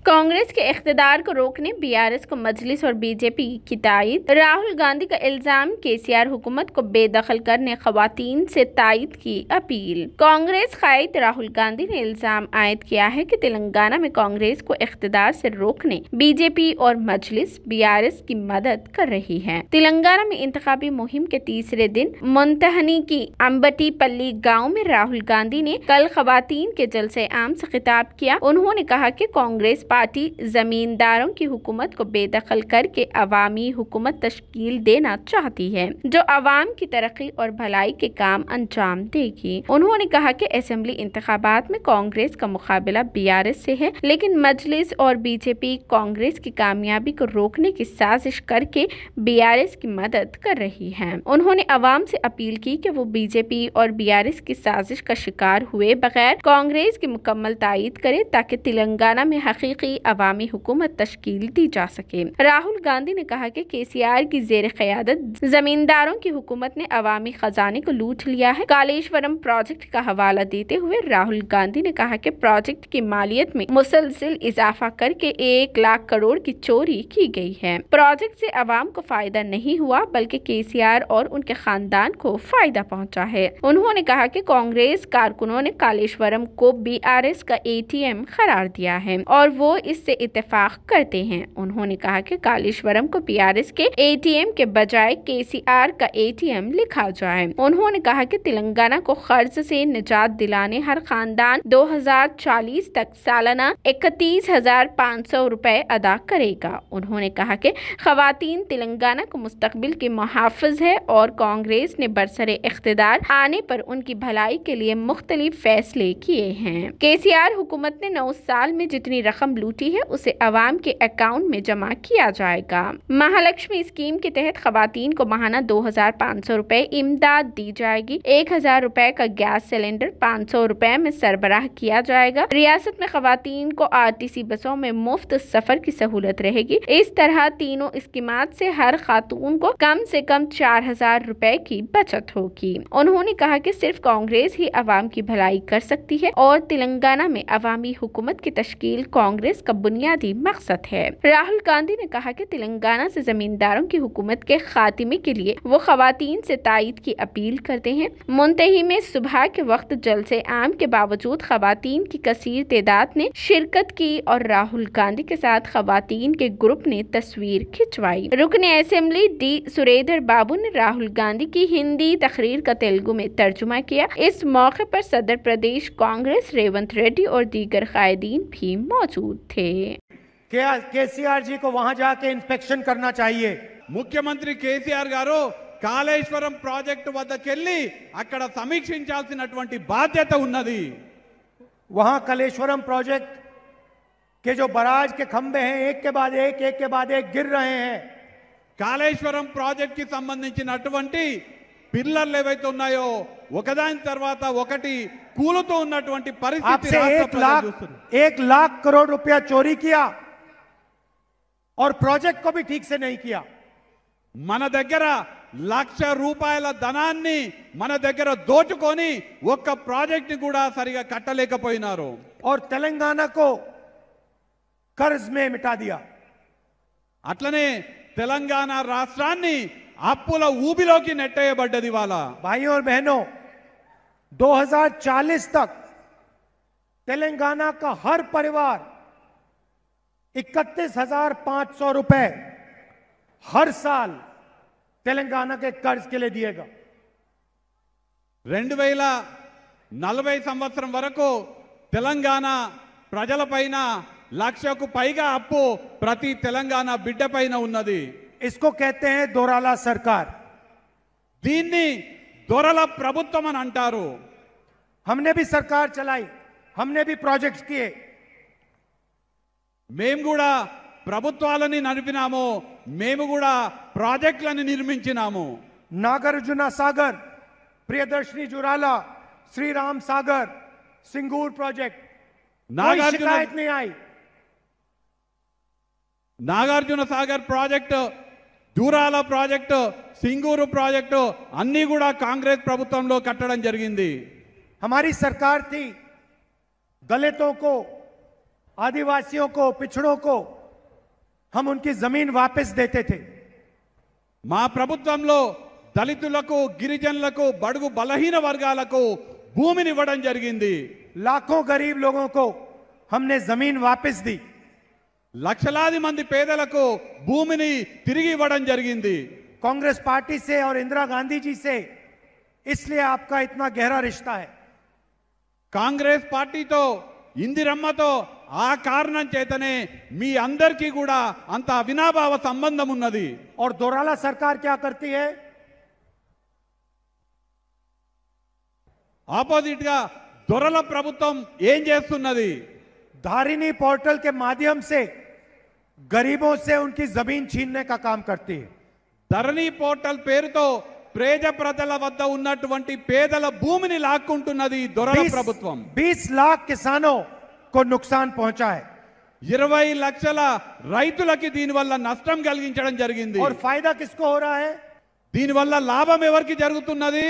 कांग्रेस के इख्तिदार को रोकने बीआरएस को मजलिस और बीजेपी की तायद। राहुल गांधी का इल्जाम, केसीआर हुकूमत को बेदखल करने खवातीन से तायद की अपील। कांग्रेस कायद राहुल गांधी ने इल्जाम आयद किया है कि तेलंगाना में कांग्रेस को इख्तिदार से रोकने बीजेपी और मजलिस बीआरएस की मदद कर रही है। तेलंगाना में इंतखाबी मुहिम के तीसरे दिन मुंतहनी की अम्बटीपल्ली गाँव में राहुल गांधी ने कल खवातीन के जलसे आम से खिताब किया। उन्होंने कहा कि कांग्रेस पार्टी जमींदारों की हुकूमत को बेदखल करके अवामी हुकूमत तश्कील देना चाहती है, जो अवाम की तरक्की और भलाई के काम अंजाम देगी। उन्होंने कहा कि असेंबली इंतखाबात में कांग्रेस का मुकाबला बीआरएस से है, लेकिन मजलिस और बीजेपी कांग्रेस की कामयाबी को रोकने की साजिश करके बीआरएस की मदद कर रही है। उन्होंने अवाम से अपील की कि वो बीजेपी और बीआरएस की साजिश का शिकार हुए बगैर कांग्रेस की मुकम्मल तायद करे, ताकि तेलंगाना में हकीकी अवामी हुकूमत तश्कील दी जा सके। राहुल गांधी ने कहा कि केसीआर की जेर क़यादत जमींदारों की हुकूमत ने अवामी खजाने को लूट लिया है। कालेश्वरम प्रोजेक्ट का हवाला देते हुए राहुल गांधी ने कहा कि प्रोजेक्ट की मालियत में मुसलसिल इजाफा करके 1 लाख करोड़ की चोरी की गई है। प्रोजेक्ट से अवाम को फायदा नहीं हुआ, बल्कि केसीआर और उनके खानदान को फायदा पहुंचा है। उन्होंने कहा कि कांग्रेस कारकुनों ने कालेश्वरम को बीआरएस का एटीएम करार दिया है और वो इससे इत्तेफाक करते हैं। उन्होंने कहा कि कालेश्वरम को बीआरएस के एटीएम के बजाय केसीआर का एटीएम लिखा जाए। उन्होंने कहा कि तेलंगाना को कर्ज से निजात दिलाने हर खानदान 2040 तक सालाना 31,500 रुपए अदा करेगा। उन्होंने कहा कि खवातीन तेलंगाना को मुस्तकबिल के मुहाफिज है और कांग्रेस ने बरसरे इख्तिदार आने पर उनकी भलाई के लिए मुख्तलिफ फैसले किए हैं। केसीआर हुकूमत ने 9 साल में जितनी रकम लूटी है उसे अवाम के अकाउंट में जमा किया जाएगा। महालक्ष्मी स्कीम के तहत खवातीन को माहाना 2,500 रुपए इमदाद दी जाएगी। 1,000 रुपए का गैस सिलेंडर 500 रुपए में सरबराह किया जाएगा। रियासत में खवातीन को आरटीसी बसों में मुफ्त सफर की सहूलत रहेगी। इस तरह तीनों स्कीमात से हर खातून को कम से कम 4,000 रुपए की बचत होगी। उन्होंने कहा कि सिर्फ कांग्रेस ही अवाम की भलाई कर सकती है और तेलंगाना में अवामी हुकूमत की तश्कील कांग्रेस का बुनियादी मकसद है। राहुल गांधी ने कहा कि तेलंगाना से जमींदारों की हुकूमत के खात्मे के लिए वो खवातीन से तायद की अपील करते हैं। मुंतही में सुबह के वक्त जलसे आम के बावजूद खवातीन की कसीर तादाद ने शिरकत की और राहुल गांधी के साथ खवातीन के ग्रुप ने तस्वीर खिंचवाई। रुकने असेंबली डी सुरेंद्र बाबू ने राहुल गांधी की हिंदी तकरीर का तेलुगु में तर्जुमा किया। इस मौके पर सदर प्रदेश कांग्रेस रेवंत रेड्डी और दीगर कायदीन भी मौजूद थे। केसीआर जी को वहां जाके इंस्पेक्शन करना चाहिए। मुख्यमंत्री केसीआर गारू కాళేశ్వరం ప్రాజెక్టు వద్దకెళ్ళి అక్కడ సమీక్షించాల్సినటువంటి బాధ్యత ఉన్నది। वहां कालेश्वरम प्रोजेक्ट के जो बराज के खंबे हैं एक के बाद एक गिर रहे हैं। కాళేశ్వరం ప్రాజెక్ట్ కి సంబంధించినటువంటి పిల్లర్లు ఏవైతే ఉన్నాయో ఒకదాని తర్వాత ఒకటి కూలుతూ ఉన్నటువంటి పరిస్థితి రాష్ట్ర ప్రజలు చూస్తున్నారు। 1 लाख करोड़ रुपया चोरी किया और प्रोजेक्ट को भी ठीक से नहीं किया। మన దగ్గర 1,00,000 రూపాయల ధనాన్ని మన దగ్గర దోచుకొని ఒక్క ప్రాజెక్ట్ ని కూడా సరిగా కట్టలేకపోయినారు और तेलंगाना को कर्ज में मिटा दिया। అట్లనే తెలంగాణ రాష్ట్రాన్ని అప్పుల ఊబిలోకి నెట్టేయబడ్డది। వాళ్ళ भाइयों और बहनों, 2040 तक तेलंगाना का हर परिवार 31,500 रुपए हर साल तेलंगाना के कर्ज के लिए दिएगा। 2040 సంవత్సరం వరకు తెలంగాణ ప్రజలపైన 1,00,000కు పైగా అప్పు ప్రతి తెలంగాణ బిడ్డపైన ఉన్నది। इसको कहते हैं दोराला सरकार। దీన్ని దొరల ప్రభుత్వం అని అంటారు। हमने भी सरकार चलाई, हमने भी प्रोजेक्ट्स किए। మేము కూడా ప్రభుత్వాలని నడిపినాము, మేము కూడా ప్రాజెక్టులను నిర్మించినాము। नागार्जुन सागर, प्रियदर्शनी जुराला, श्री राम सागर, सिंगूर प्रोजेक्ट, कोई शिकायत नहीं आई। నాగార్జున సాగర్ ప్రాజెక్టు, దూరాల ప్రాజెక్టు, సింగూరు ప్రాజెక్టు అన్నీ కూడా కాంగ్రెస్ ప్రభుత్వంలో కట్టడం జరిగింది। हमारी सरकार थी दलितों को आदिवासियों को, पिछड़ों को हम उनकी जमीन वापस देते थे। మా ప్రభుత్వంలో దళితులకు, గిరిజనులకు, బడుగు బలహీన వర్గాలకు భూమిని ఇవ్వడం జరిగింది। लाखों गरीब लोगों को हमने जमीन वापस दी। లక్షలాది మంది పేదలకు భూమిని తిరిగి ఇవ్వడం జరిగింది। कांग्रेस पार्टी से और इंदिरा गांधी जी से इसलिए आपका इतना गहरा रिश्ता है। కాంగ్రెస్ పార్టీతో, ఇందిరమ్మతో ఆ కారణం చేతనే మీ అందరికీ కూడా అంత అవినాభావ సంబంధం ఉన్నది। और दोराला सरकार क्या करती है? ఆపోజిట్ గా దొరల ప్రభుత్వం ఏం చేస్తున్నది? धारिणी पोर्टल के माध्यम से गरीबों से उनकी जमीन छीनने का काम करती है। ధరణి పోర్టల్ పేరుతో పేద ప్రజల వద్ద ఉన్నటువంటి పేదల భూమిని లాక్కుంటున్నది దొరల ప్రభుత్వం। 20 लाख किसानों को नुकसान पहुंचा है 20 లక్షల రైతులకి దీని వల్ల నష్టం కలిగించడం జరిగింది। और फायदा किसको हो रहा है? దీని వల్ల లాభం ఎవరికి జరుగుతున్నది?